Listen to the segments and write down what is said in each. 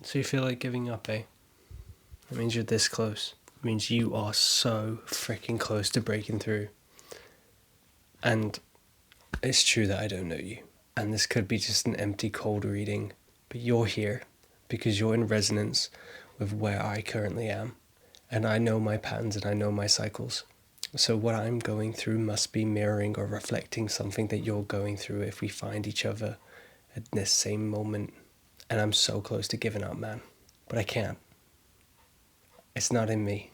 So you feel like giving up, eh? That means you're this close. It means you are so freaking close to breaking through. And it's true that I don't know you. And this could be just an empty cold reading. But you're here because you're in resonance with where I currently am. And I know my patterns and I know my cycles. So what I'm going through must be mirroring or reflecting something that you're going through if we find each other at this same moment. And I'm so close to giving up, man. But I can't. It's not in me.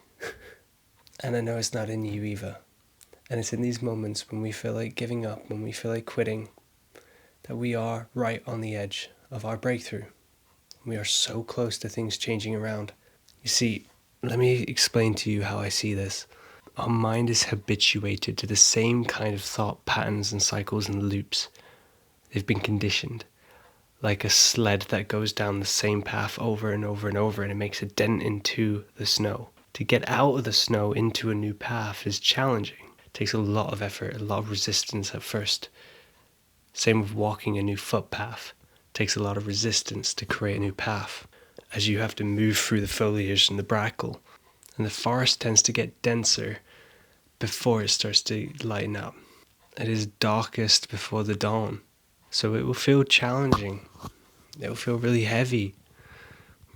And I know it's not in you either. And it's in these moments when we feel like giving up, when we feel like quitting, that we are right on the edge of our breakthrough. We are so close to things changing around. You see, let me explain to you how I see this. Our mind is habituated to the same kind of thought patterns and cycles and loops. They've been conditioned, like a sled that goes down the same path over and over and over, and it makes a dent into the snow. To get out of the snow into a new path is challenging. It takes a lot of effort, a lot of resistance at first. Same with walking a new footpath. It takes a lot of resistance to create a new path, as you have to move through the foliage and the brackle. And the forest tends to get denser before it starts to lighten up. It is darkest before the dawn. So it will feel challenging. It will feel really heavy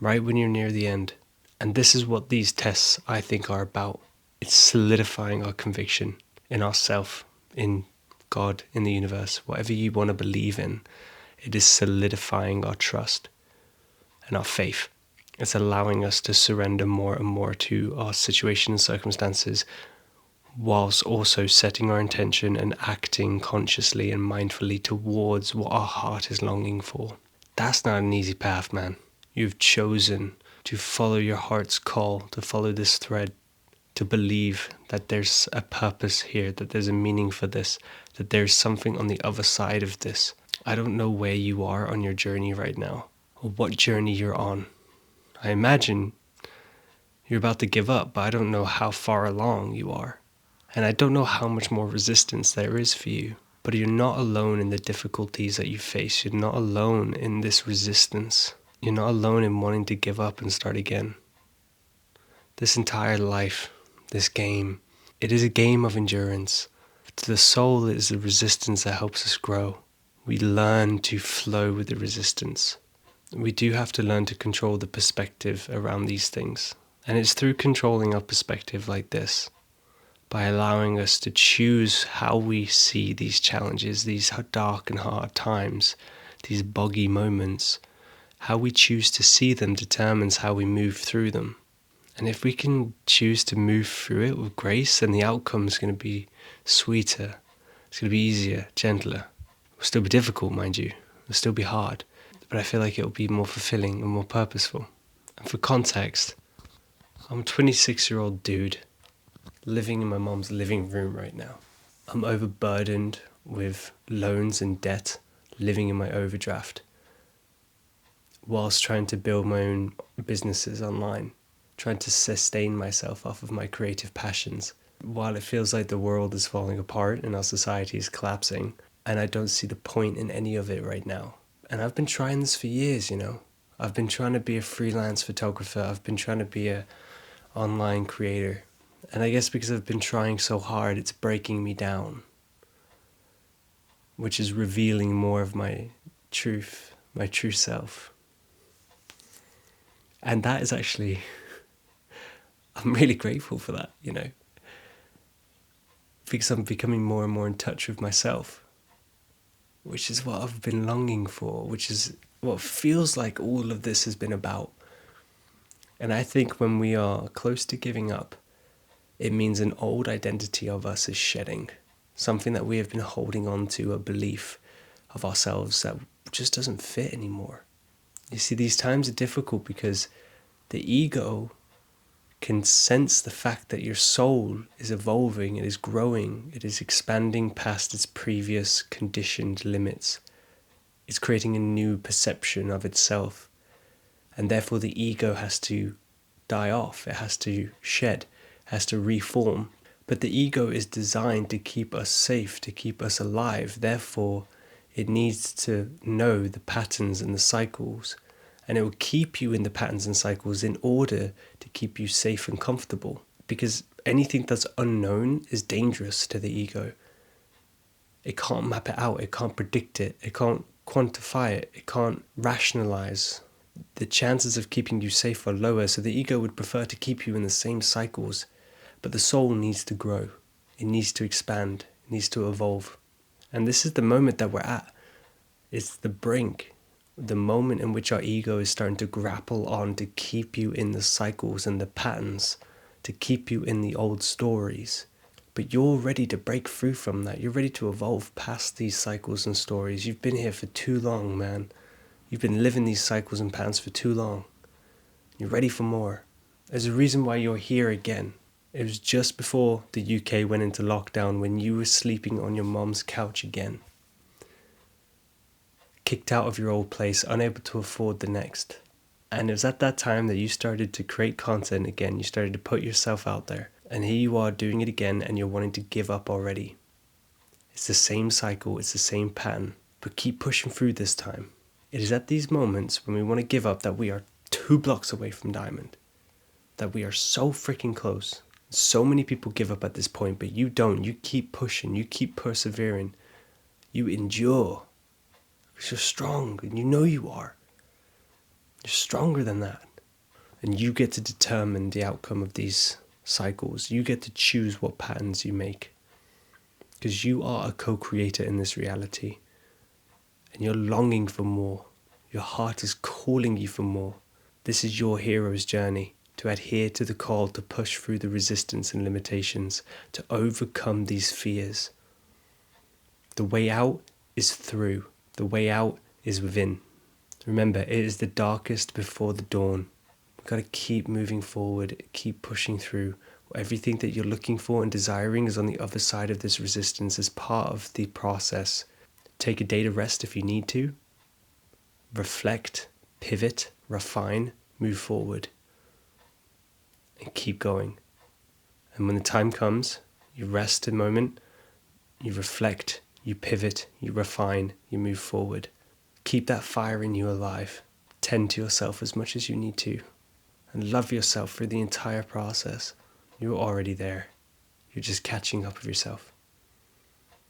right when you're near the end. And this is what these tests, I think, are about. It's solidifying our conviction in ourself, in God, in the universe, whatever you want to believe in. It is solidifying our trust and our faith. It's allowing us to surrender more and more to our situation and circumstances, whilst also setting our intention and acting consciously and mindfully towards what our heart is longing for. That's not an easy path, man. You've chosen to follow your heart's call, to follow this thread, to believe that there's a purpose here, that there's a meaning for this, that there's something on the other side of this. I don't know where you are on your journey right now, or what journey you're on. I imagine you're about to give up, but I don't know how far along you are. And I don't know how much more resistance there is for you. But you're not alone in the difficulties that you face. You're not alone in this resistance. You're not alone in wanting to give up and start again. This entire life, this game, it is a game of endurance. To the soul, it is the resistance that helps us grow. We learn to flow with the resistance. We do have to learn to control the perspective around these things. And it's through controlling our perspective like this, by allowing us to choose how we see these challenges, these dark and hard times, these boggy moments. How we choose to see them determines how we move through them. And if we can choose to move through it with grace, then the outcome is going to be sweeter. It's going to be easier, gentler. It will still be difficult, mind you. It will still be hard. But I feel like it will be more fulfilling and more purposeful. And for context, I'm a 26-year-old dude living in my mom's living room right now. I'm overburdened with loans and debt, living in my overdraft, whilst trying to build my own businesses online, trying to sustain myself off of my creative passions. While it feels like the world is falling apart and our society is collapsing, and I don't see the point in any of it right now. And I've been trying this for years, I've been trying to be a freelance photographer. I've been trying to be a online creator. And I guess because I've been trying so hard, it's breaking me down, which is revealing more of my truth, my true self. And that is actually, I'm really grateful for that, because I'm becoming more and more in touch with myself, which is what I've been longing for, which is what feels like all of this has been about. And I think when we are close to giving up, it means an old identity of us is shedding, something that we have been holding on to, a belief of ourselves that just doesn't fit anymore. You see, these times are difficult because the ego can sense the fact that your soul is evolving, it is growing, it is expanding past its previous conditioned limits. It's creating a new perception of itself. And therefore the ego has to die off, it has to shed, has to reform. But the ego is designed to keep us safe, to keep us alive. Therefore, it needs to know the patterns and the cycles And it will keep you in the patterns and cycles in order to keep you safe and comfortable. Because anything that's unknown is dangerous to the ego. It can't map it out, it can't predict it, it can't quantify it, it can't rationalize. The chances of keeping you safe are lower, so the ego would prefer to keep you in the same cycles. But the soul needs to grow, it needs to expand, it needs to evolve. And this is the moment that we're at. It's the brink, the moment in which our ego is starting to grapple on to keep you in the cycles and the patterns, to keep you in the old stories. But you're ready to break through from that. You're ready to evolve past these cycles and stories. You've been here for too long, man. You've been living these cycles and patterns for too long. You're ready for more. There's a reason why you're here again. It was just before the UK went into lockdown when you were sleeping on your mom's couch again. Kicked out of your old place, unable to afford the next. And it was at that time that you started to create content again. You started to put yourself out there. And here you are doing it again and you're wanting to give up already. It's the same cycle, it's the same pattern. But keep pushing through this time. It is at these moments when we want to give up that we are 2 blocks away from diamond. That we are so freaking close. So many people give up at this point, but you don't. You keep pushing, you keep persevering. You endure. Because you're strong, and you know you are. You're stronger than that. And you get to determine the outcome of these cycles. You get to choose what patterns you make. Because you are a co-creator in this reality. And you're longing for more. Your heart is calling you for more. This is your hero's journey. To adhere to the call, to push through the resistance and limitations, to overcome these fears. The way out is through. The way out is within. Remember, it is the darkest before the dawn. We've got to keep moving forward, keep pushing through. Everything that you're looking for and desiring is on the other side of this resistance as part of the process. Take a day to rest if you need to. Reflect, pivot, refine, move forward. And keep going. And when the time comes, you rest a moment, you reflect, you pivot, you refine, you move forward. Keep that fire in you alive. Tend to yourself as much as you need to. And love yourself through the entire process. You're already there. You're just catching up with yourself.